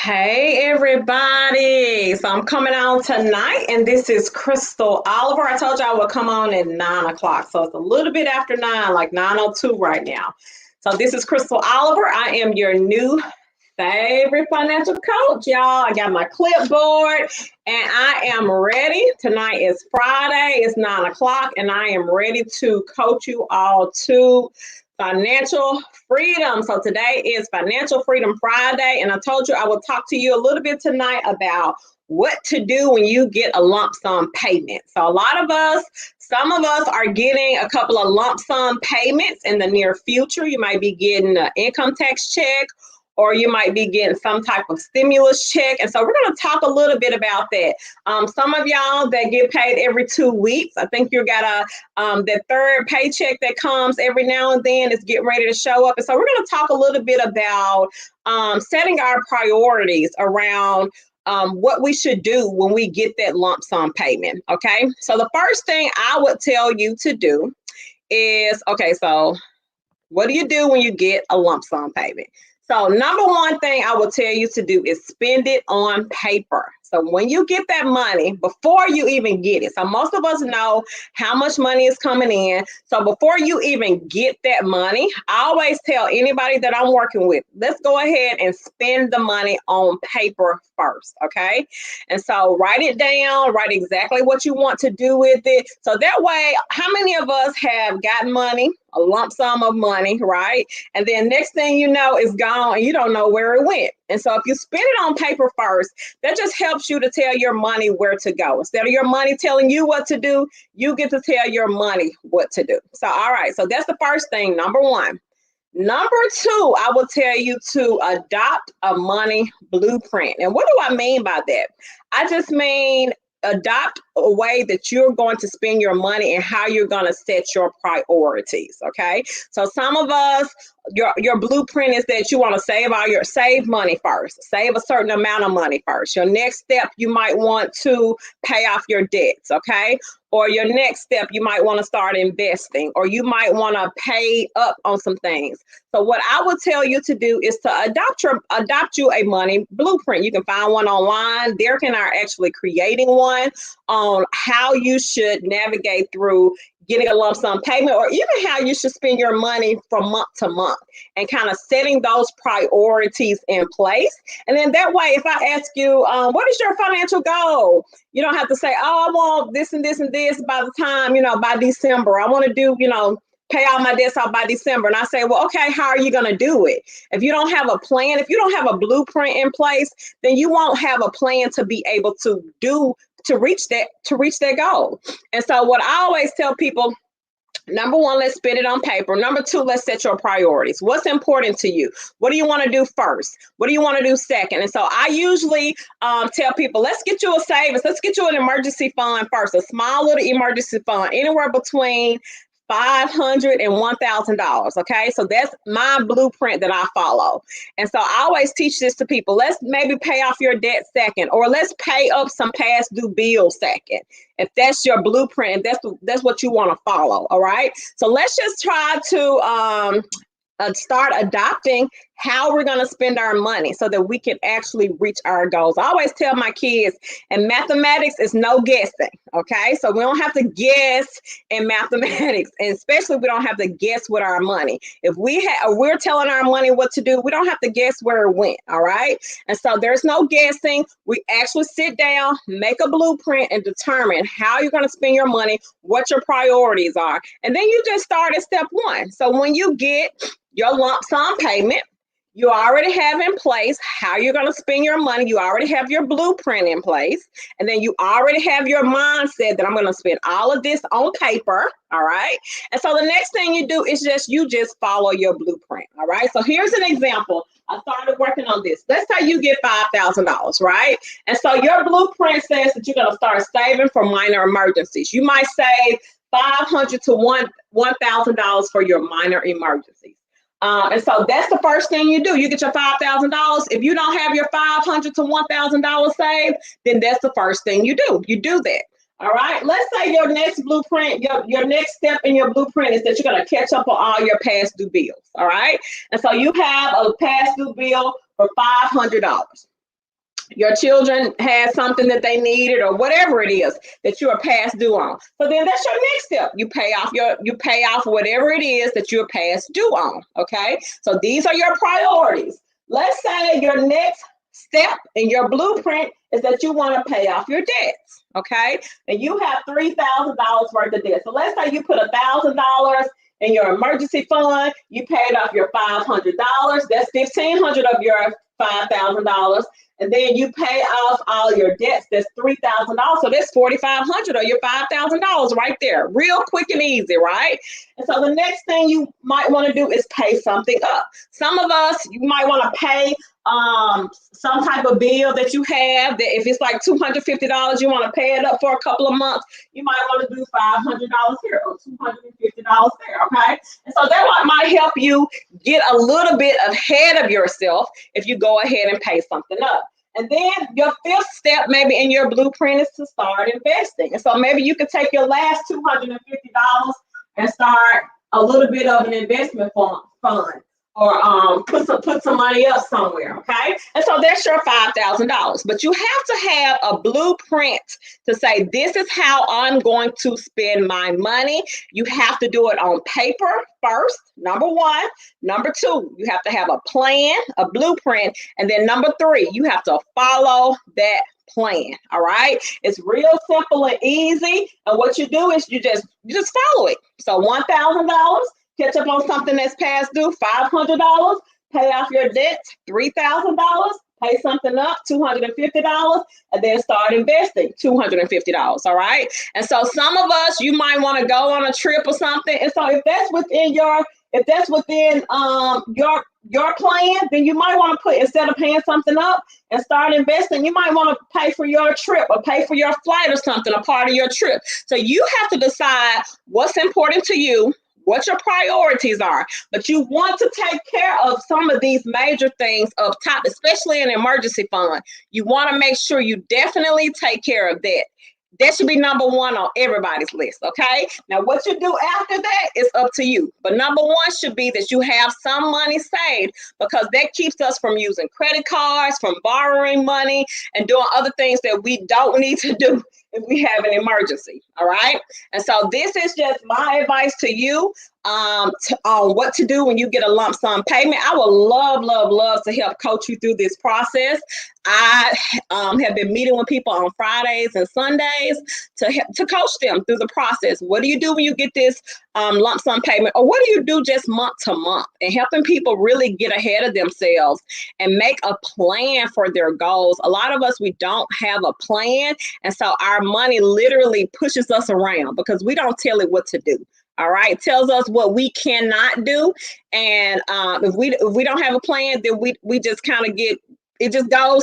Hey everybody. So I'm coming on tonight and this is Crystal Oliver. I told you I would come on at 9 o'clock. So it's a little bit after 9, like 9:02 right now. So this is Crystal Oliver. I am your new favorite financial coach, y'all. I got my clipboard and I am ready. Tonight is Friday. It's 9 o'clock and I am ready to coach you all to financial freedom. So today is Financial Freedom Friday, and I told you I will talk to you a little bit tonight about what to do when you get a lump sum payment. So a lot of us, some of us are getting a couple of lump sum payments in the near future. You might be getting an income tax check, or you might be getting some type of stimulus check. And so we're going to talk a little bit about that. Some of y'all that get paid every 2 weeks, I think you got that third paycheck that comes every now and then is getting ready to show up. And so we're going to talk a little bit about setting our priorities around what we should do when we get that lump sum payment. Okay. So the first thing I would tell you to do is, okay, so what do you do when you get a lump sum payment? So number one thing I will tell you to do is spend it on paper. So when you get that money, before you even get it, so most of us know how much money is coming in. So before you even get that money, I always tell anybody that I'm working with, let's go ahead and spend the money on paper first, okay? And so write it down, write exactly what you want to do with it. So that way, how many of us have gotten money, a lump sum of money, right? And then next thing you know, it's gone and you don't know where it went. And so if you spend it on paper first, that just helps you to tell your money where to go. Instead of your money telling you what to do, you get to tell your money what to do. So, all right. So that's the first thing, number one. Number two, I will tell you to adopt a money blueprint. And what do I mean by that? I just mean adopt a way that you're going to spend your money and how you're going to set your priorities. Okay. So some of us, your blueprint is that you want to save money first, save a certain amount of money first. Your next step, you might want to pay off your debts. Okay. Or your next step, you might want to start investing, or you might want to pay up on some things. So what I would tell you to do is to adopt you a money blueprint. You can find one online. Derek and I are actually creating one on how you should navigate through getting a lump sum payment, or even how you should spend your money from month to month, and kind of setting those priorities in place. And then that way, if I ask you, what is your financial goal? You don't have to say, oh, I want this and this and this by the time, by December. I want to do, pay all my debts off by December. And I say, well, okay, how are you going to do it? If you don't have a plan, if you don't have a blueprint in place, then you won't have a plan to be able to reach that goal. And so what I always tell people, number one, let's spend it on paper. Number two, let's set your priorities. What's important to you? What do you want to do first? What do you want to do second? And so I usually tell people, let's get you a savings. Let's get you an emergency fund first, a small little emergency fund, anywhere between $500 and $1,000. Okay. So that's my blueprint that I follow. And so I always teach this to people. Let's maybe pay off your debt second, or let's pay up some past due bills second. If that's your blueprint, that's what you want to follow. All right. So let's just try to start adopting how we're going to spend our money so that we can actually reach our goals. I always tell my kids, and mathematics is no guessing. Okay. So we don't have to guess in mathematics, and especially we don't have to guess with our money. If we're telling our money what to do, we don't have to guess where it went. All right. And so there's no guessing. We actually sit down, make a blueprint, and determine how you're going to spend your money, what your priorities are. And then you just start at step one. So when you get your lump sum payment, you already have in place how you're going to spend your money. You already have your blueprint in place. And then you already have your mindset that I'm going to spend all of this on paper. All right. And so the next thing you do is just follow your blueprint. All right. So here's an example. I started working on this. Let's say you get $5,000, right? And so your blueprint says that you're going to start saving for minor emergencies. You might save $500 to $1,000 for your minor emergencies. And so that's the first thing you do. You get your $5,000. If you don't have your $500 to $1,000 saved, then that's the first thing you do. You do that. All right. Let's say your next blueprint, your next step in your blueprint is that you're going to catch up on all your past due bills. All right. And so you have a past due bill for $500. Your children had something that they needed or whatever it is that you are past due on. So then that's your next step. You pay off whatever it is that you're past due on. Okay. So these are your priorities. Let's say your next step in your blueprint is that you want to pay off your debts. Okay. And you have $3,000 worth of debt. So let's say you put $1,000 in your emergency fund, you paid off your $500. That's $1,500 of your $5,000, and then you pay off all your debts. That's $3,000. So that's $4,500 or your $5,000 right there. Real quick and easy, right? And so the next thing you might want to do is pay something up. Some of us, you might want to pay some type of bill that you have, that if it's like $250, you want to pay it up for a couple of months. You might want to do $500 here or $250 there, okay? And so that might help you get a little bit ahead of yourself if you go ahead and pay something up. And then your fifth step maybe in your blueprint is to start investing. And so maybe you could take your last $250 and start a little bit of an investment fund, or put some money up somewhere, okay? And so that's your $5,000. But you have to have a blueprint to say, this is how I'm going to spend my money. You have to do it on paper first, number one. Number two, you have to have a plan, a blueprint. And then number three, you have to follow that plan. All right. It's real simple and easy. And what you do is you just follow it. So $1,000. Catch up on something that's past due, $500, pay off your debt, $3,000, pay something up, $250, and then start investing, $250, all right? And so some of us, you might want to go on a trip or something. And so if that's within your plan, then you might want to put, instead of paying something up and start investing, you might want to pay for your trip or pay for your flight or something, a part of your trip. So you have to decide what's important to you, what your priorities are, but you want to take care of some of these major things up top, especially an emergency fund. You want to make sure you definitely take care of that. That should be number one on everybody's list, okay? Now, what you do after that is up to you. But number one should be that you have some money saved, because that keeps us from using credit cards, from borrowing money, and doing other things that we don't need to do if we have an emergency, all right? And so this is just my advice to you on what to do when you get a lump sum payment. I would love to help coach you through this process. I have been meeting with people on Fridays and Sundays to coach them through the process. What do you do when you get this lump sum payment? Or what do you do just month to month? And helping people really get ahead of themselves and make a plan for their goals. A lot of us, we don't have a plan. And so our money literally pushes us around because we don't tell it what to do. All right, it tells us what we cannot do. And if we don't have a plan, then we just kind of it just goes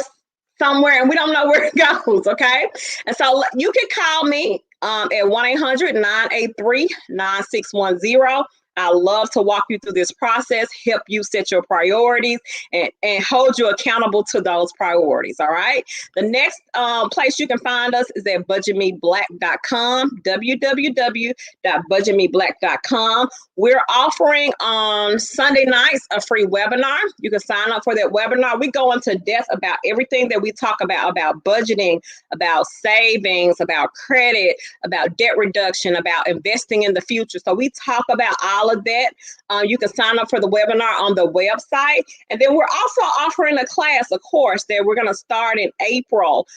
somewhere and we don't know where it goes, okay? And so you can call me at 1-800-983-9610. I love to walk you through this process, help you set your priorities, and hold you accountable to those priorities, all right? The next place you can find us is at budgetmeblack.com, www.budgetmeblack.com. We're offering on Sunday nights a free webinar. You can sign up for that webinar. We go into depth about everything that we talk about budgeting, about savings, about credit, about debt reduction, about investing in the future. So we talk about all of that. You can sign up for the webinar on the website. And then we're also offering a course that we're going to start in April.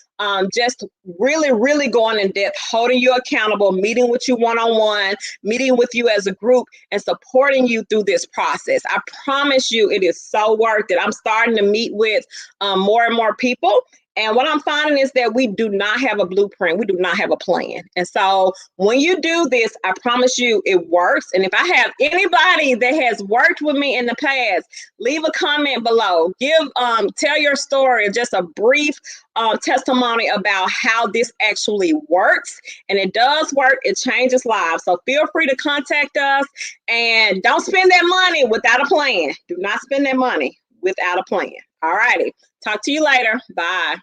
Just really going in depth, holding you accountable, meeting with you one-on-one, meeting with you as a group, and supporting you through this process. I promise you it is so worth it. I'm starting to meet with more and more people. And what I'm finding is that we do not have a blueprint. We do not have a plan. And so when you do this, I promise you it works. And if I have anybody that has worked with me in the past, leave a comment below. Tell your story, just a brief testimony about how this actually works. And it does work. It changes lives. So feel free to contact us, and don't spend that money without a plan. Do not spend that money without a plan. All righty. Talk to you later. Bye.